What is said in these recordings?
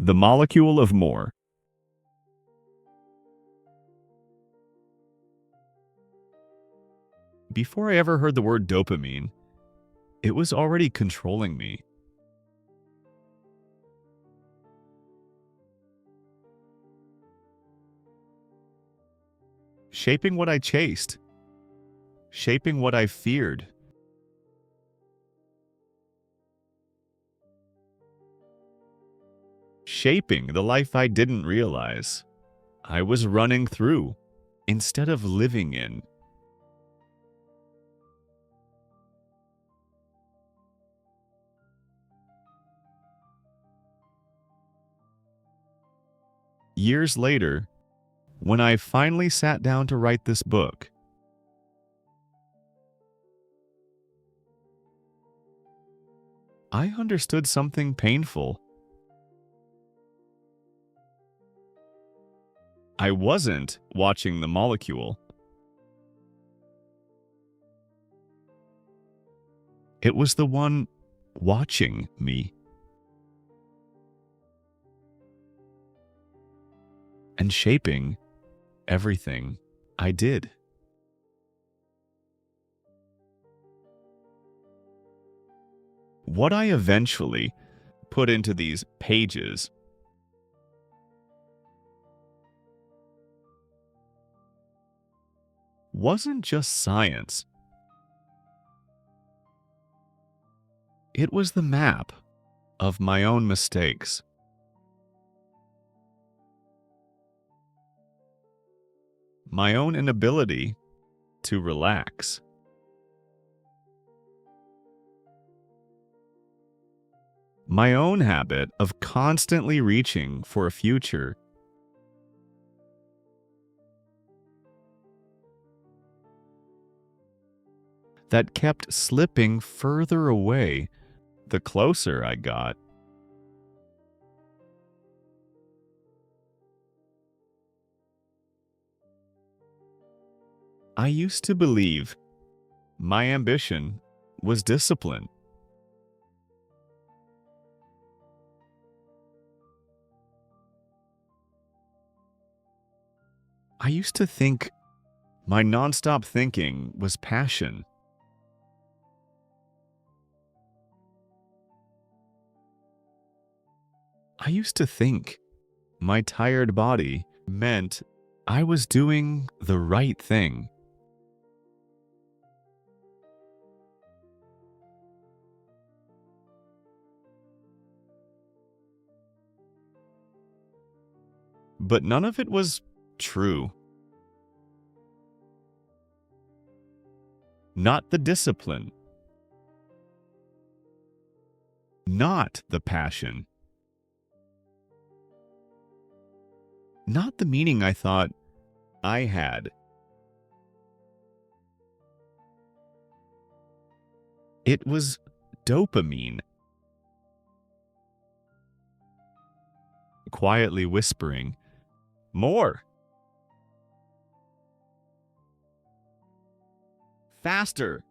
The molecule of more. Before I ever heard the word dopamine, it was already controlling me. Shaping what I chased. Shaping what I feared. Shaping the life I didn't realize I was running through instead of living in. Years later, when I finally sat down to write this book, I understood something painful. I wasn't watching the molecule. It was the one watching me. And shaping everything I did. What I eventually put into these pages wasn't just science. It was the map of my own mistakes. My own inability to relax. My own habit of constantly reaching for a future that kept slipping further away the closer I got. I used to believe my ambition was discipline. I used to think my nonstop thinking was passion. I used to think my tired body meant I was doing the right thing. But none of it was true. Not the discipline. Not the passion. Not the meaning I thought I had. It was dopamine. Quietly whispering, "More! Faster!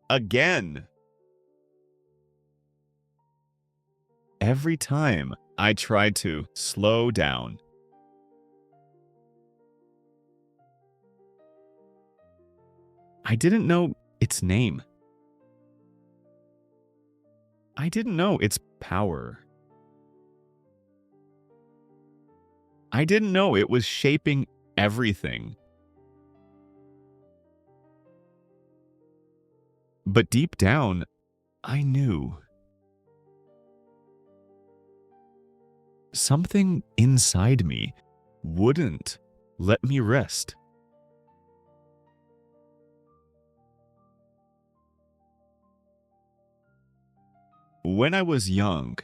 Again!" Every time I tried to slow down. I didn't know its name. I didn't know its power. I didn't know it was shaping everything. But deep down, I knew. Something inside me wouldn't let me rest. When I was young,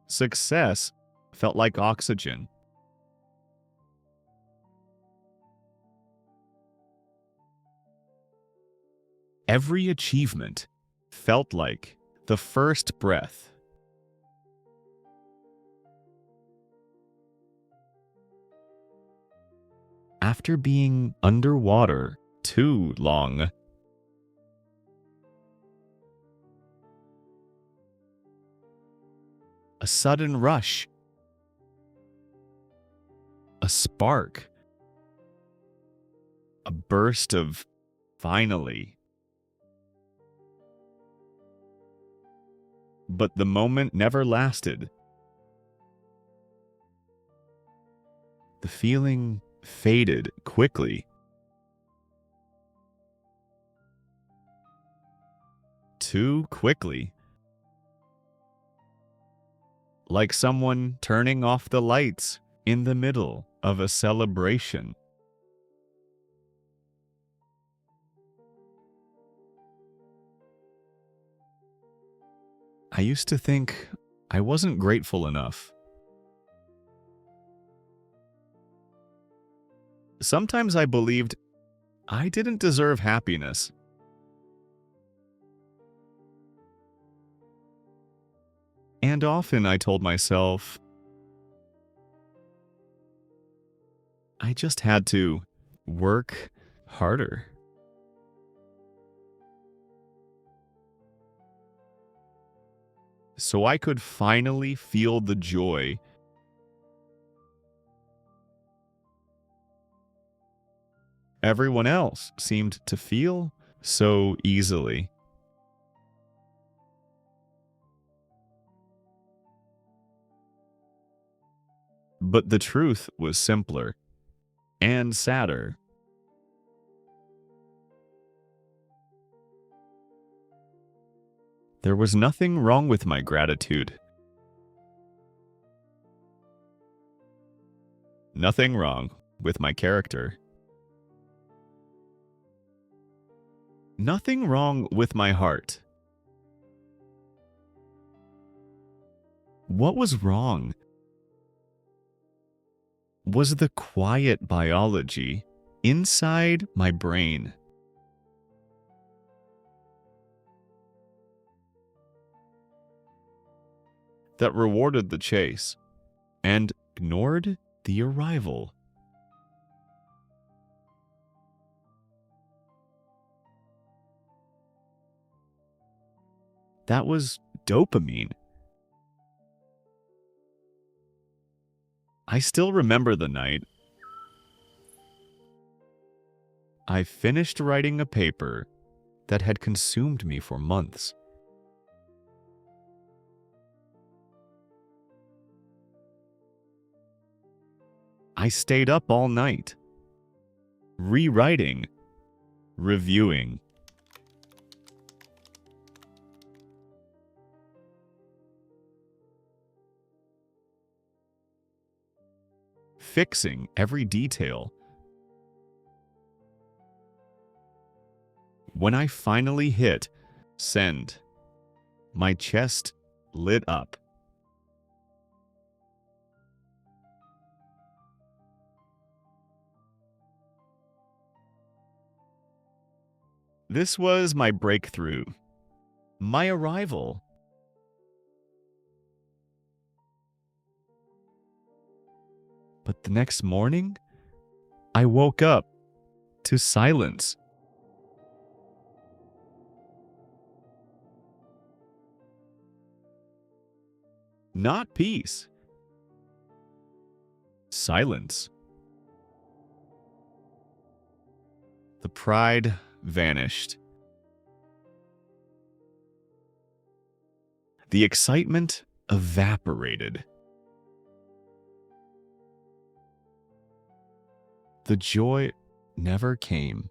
success felt like oxygen. Every achievement felt like the first breath. After being underwater too long, a sudden rush a spark, a burst of finally. But the moment never lasted. The feeling faded quickly. Too quickly. Like someone turning off the lights in the middle of a celebration. I used to think I wasn't grateful enough. Sometimes I believed I didn't deserve happiness. And often I told myself I just had to work harder. So I could finally feel the joy everyone else seemed to feel so easily. But the truth was simpler and sadder. There was nothing wrong with my gratitude. Nothing wrong with my character. Nothing wrong with my heart. What was wrong was the quiet biology inside my brain. That rewarded the chase and ignored the arrival. That was dopamine. I still remember the night I finished writing a paper that had consumed me for months. I stayed up all night, rewriting, reviewing. Fixing every detail. When I finally hit send, my chest lit up. This was my breakthrough, my arrival. But the next morning, I woke up to silence. Not peace. Silence. The pride vanished. The excitement evaporated. The joy never came.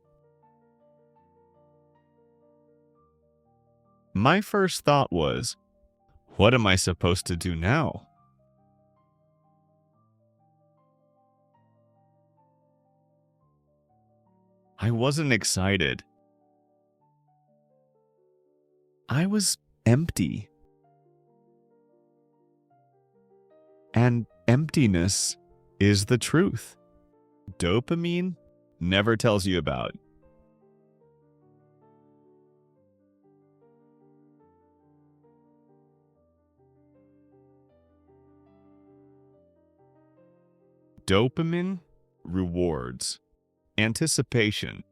My first thought was, what am I supposed to do now? I wasn't excited. I was empty. And emptiness is the truth. Dopamine never tells you about. Dopamine rewards anticipation.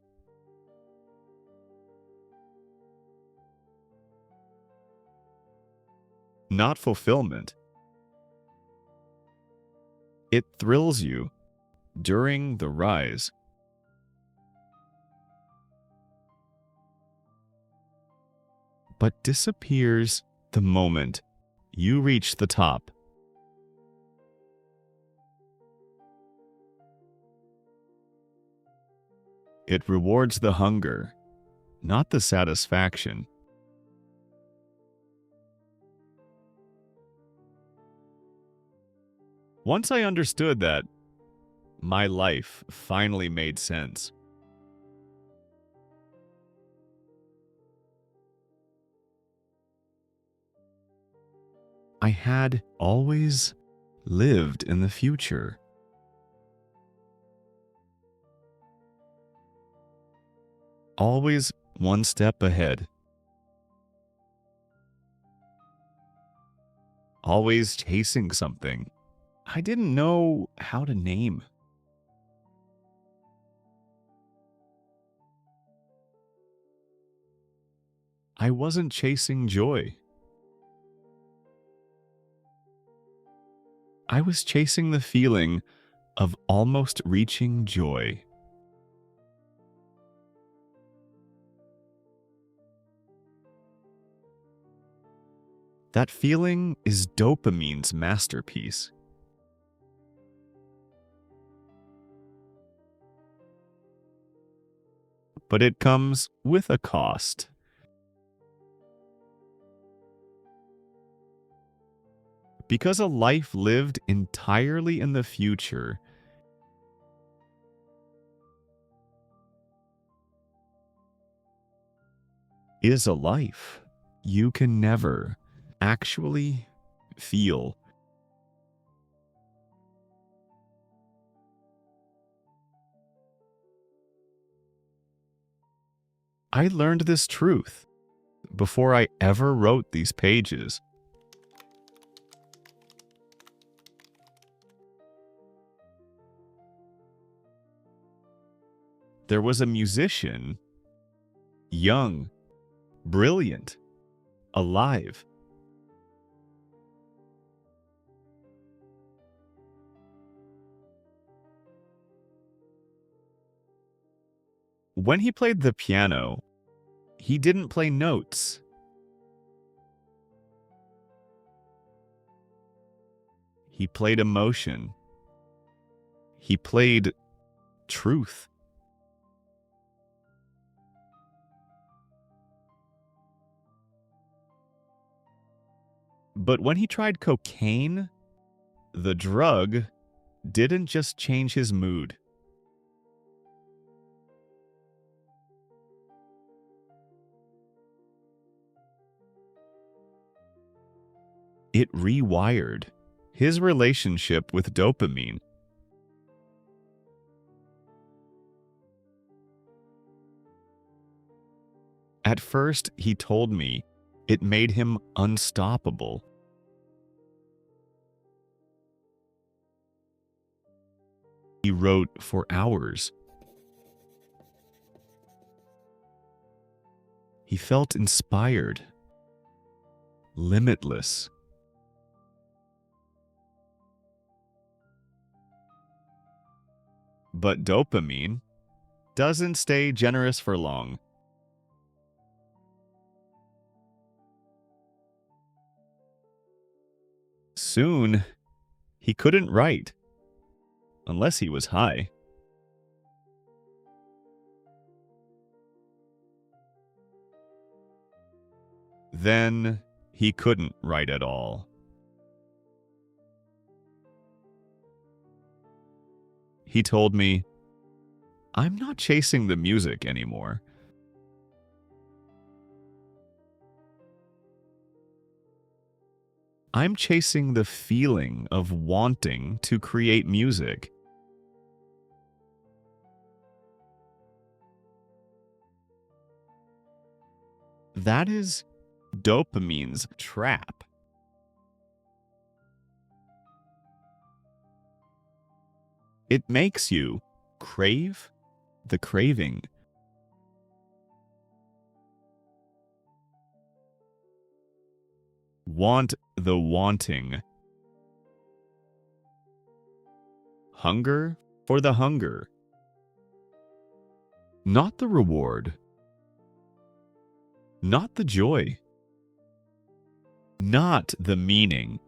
Not fulfillment. It thrills you during the rise, but disappears the moment you reach the top. It rewards the hunger, not the satisfaction. Once I understood that, my life finally made sense. I had always lived in the future. Always one step ahead. Always chasing something I didn't know how to name. I wasn't chasing joy. I was chasing the feeling of almost reaching joy. That feeling is dopamine's masterpiece. But it comes with a cost. Because a life lived entirely in the future is a life you can never actually feel. I learned this truth before I ever wrote these pages. There was a musician, young, brilliant, alive. When he played the piano, he didn't play notes. He played emotion. He played truth. But when he tried cocaine, the drug didn't just change his mood. It rewired his relationship with dopamine. At first, he told me it made him unstoppable. He wrote for hours. He felt inspired, limitless. But dopamine doesn't stay generous for long. Soon, he couldn't write unless he was high. Then he couldn't write at all. He told me, "I'm not chasing the music anymore. I'm chasing the feeling of wanting to create music." That is dopamine's trap. It makes you crave the craving. Want the wanting. Hunger for the hunger, not the reward, not the joy, not the meaning,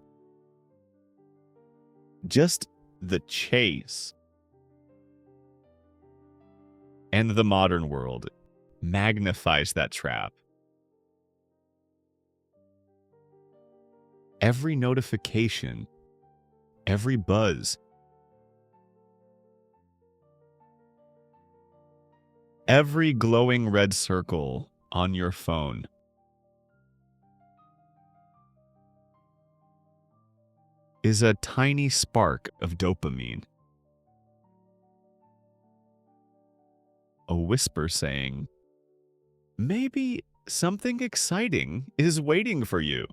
just the chase. And the modern world magnifies that trap. Every notification, every buzz, every glowing red circle on your phone is a tiny spark of dopamine. A whisper saying, maybe something exciting is waiting for you.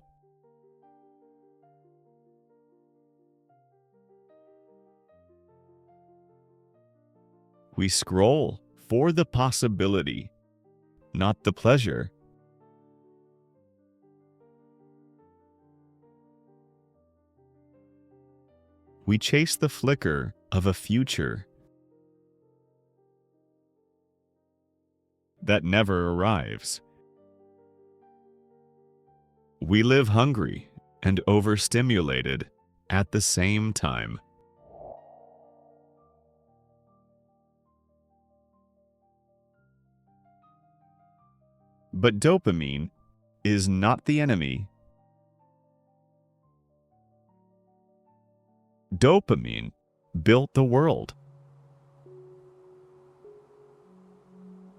We scroll for the possibility, not the pleasure. We chase the flicker of a future that never arrives. We live hungry and overstimulated at the same time. But dopamine is not the enemy. Dopamine built the world.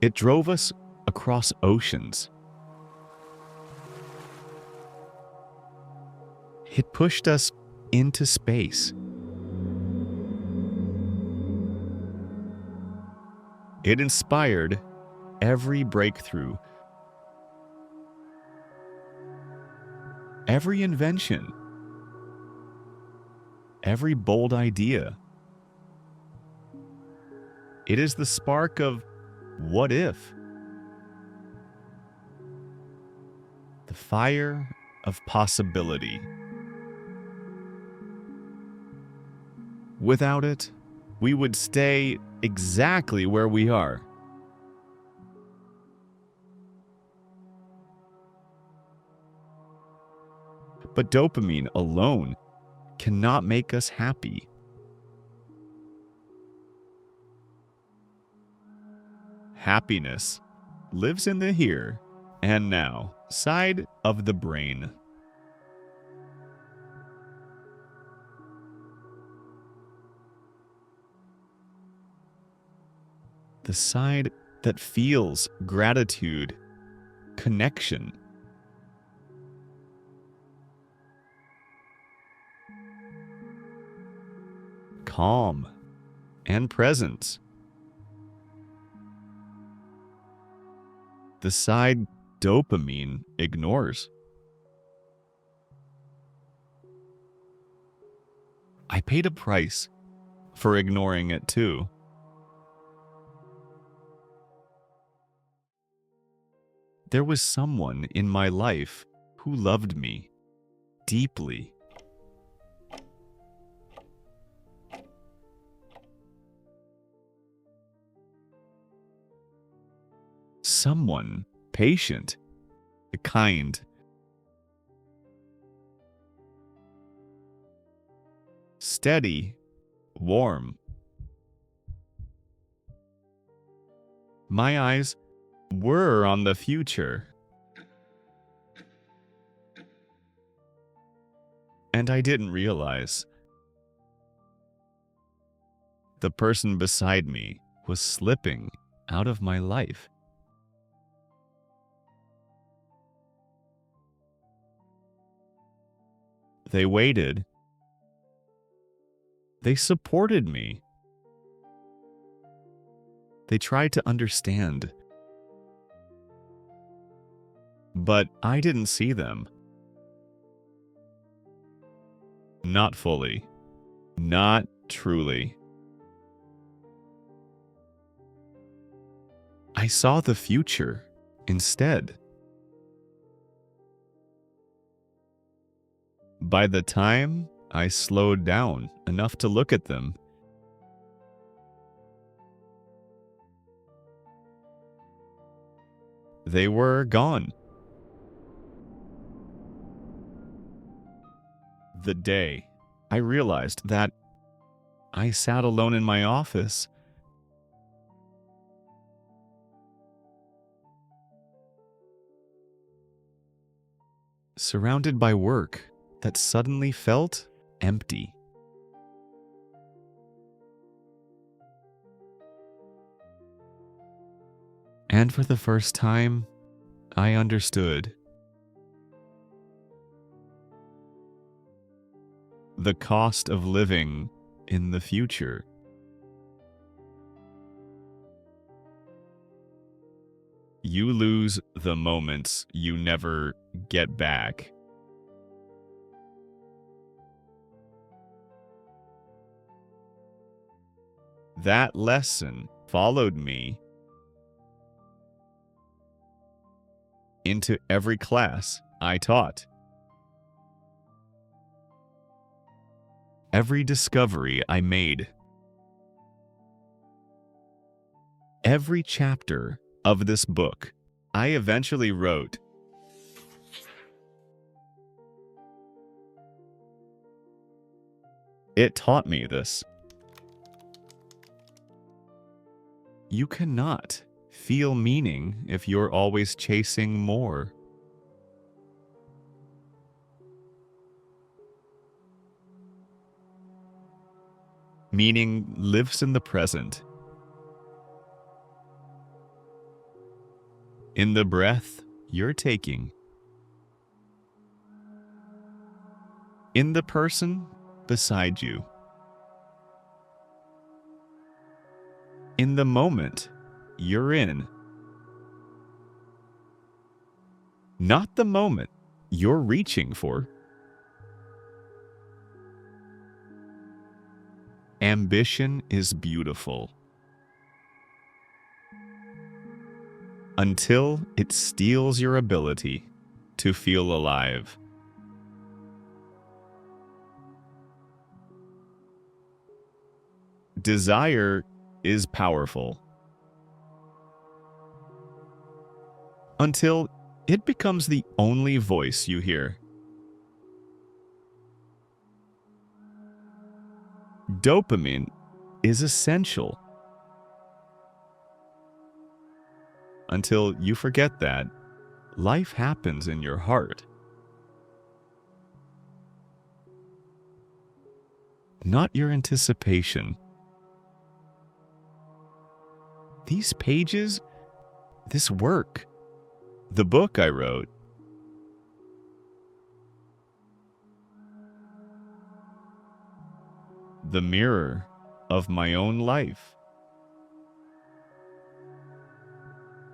It drove us across oceans. It pushed us into space. It inspired every breakthrough, every invention, every bold idea. It is the spark of what if? The fire of possibility. Without it, we would stay exactly where we are. But dopamine alone cannot make us happy. Happiness lives in the here and now side of the brain. The side that feels gratitude, connection, calm, and presence. The side dopamine ignores. I paid a price for ignoring it too. There was someone in my life who loved me deeply. Someone patient, kind, steady, warm. My eyes were on the future, and I didn't realize the person beside me was slipping out of my life. They waited. They supported me. They tried to understand. But I didn't see them. Not fully. Not truly. I saw the future instead. By the time I slowed down enough to look at them, they were gone. The day I realized that I sat alone in my office, surrounded by work that suddenly felt empty. And for the first time, I understood. The cost of living in the future. You lose the moments you never get back. That lesson followed me into every class I taught. Every discovery I made. Every chapter of this book I eventually wrote. It taught me this. You cannot feel meaning if you're always chasing more. Meaning lives in the present. In the breath you're taking. In the person beside you. In the moment you're in. Not the moment you're reaching for. Ambition is beautiful until it steals your ability to feel alive. Desire is powerful until it becomes the only voice you hear. Dopamine is essential until you forget that life happens in your heart, not your anticipation. These pages, this work, the book I wrote, the mirror of my own life,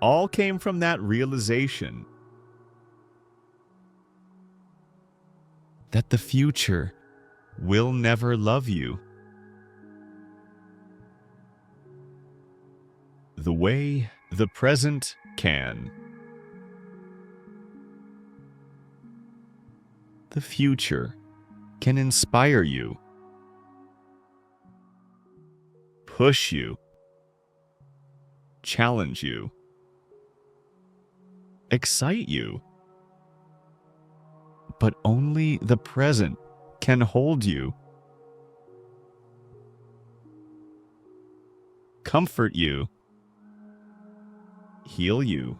all came from that realization that the future will never love you the way the present can. The future can inspire you, push you, challenge you, excite you, but only the present can hold you, comfort you, heal you.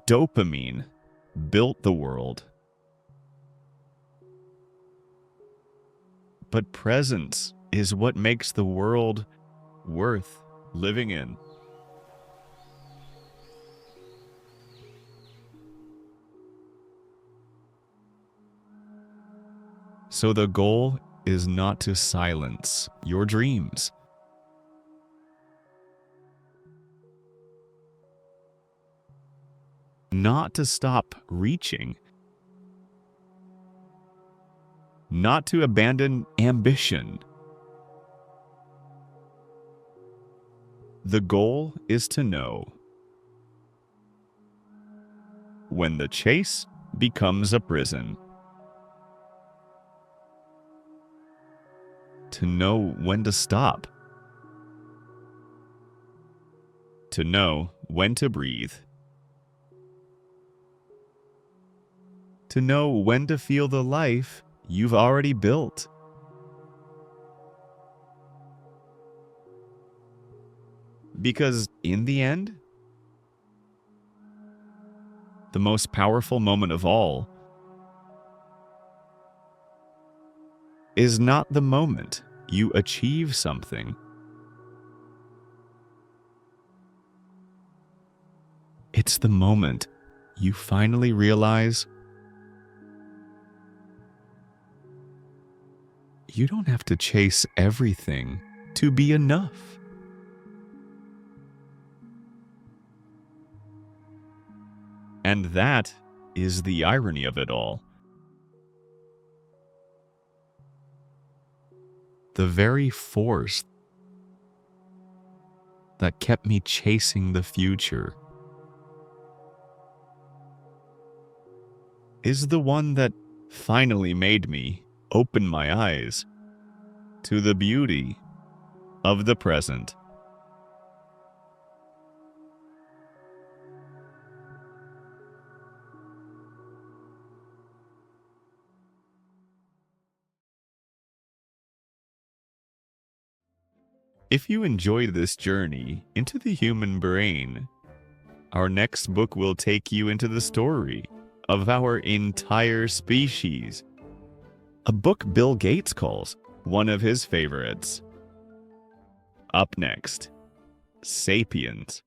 Dopamine built the world, but presence is what makes the world worth living in. So the goal is not to silence your dreams. Not to stop reaching. Not to abandon ambition. The goal is to know when the chase becomes a prison. To know when to stop. to know when to breathe, to know when to feel the life you've already built. Because in the end, the most powerful moment of all is not the moment you achieve something. It's the moment you finally realize you don't have to chase everything to be enough. And that is the irony of it all. The very force that kept me chasing the future is the one that finally made me open my eyes to the beauty of the present. If you enjoyed this journey into the human brain, our next book will take you into the story of our entire species. A book Bill Gates calls one of his favorites. Up next, Sapiens.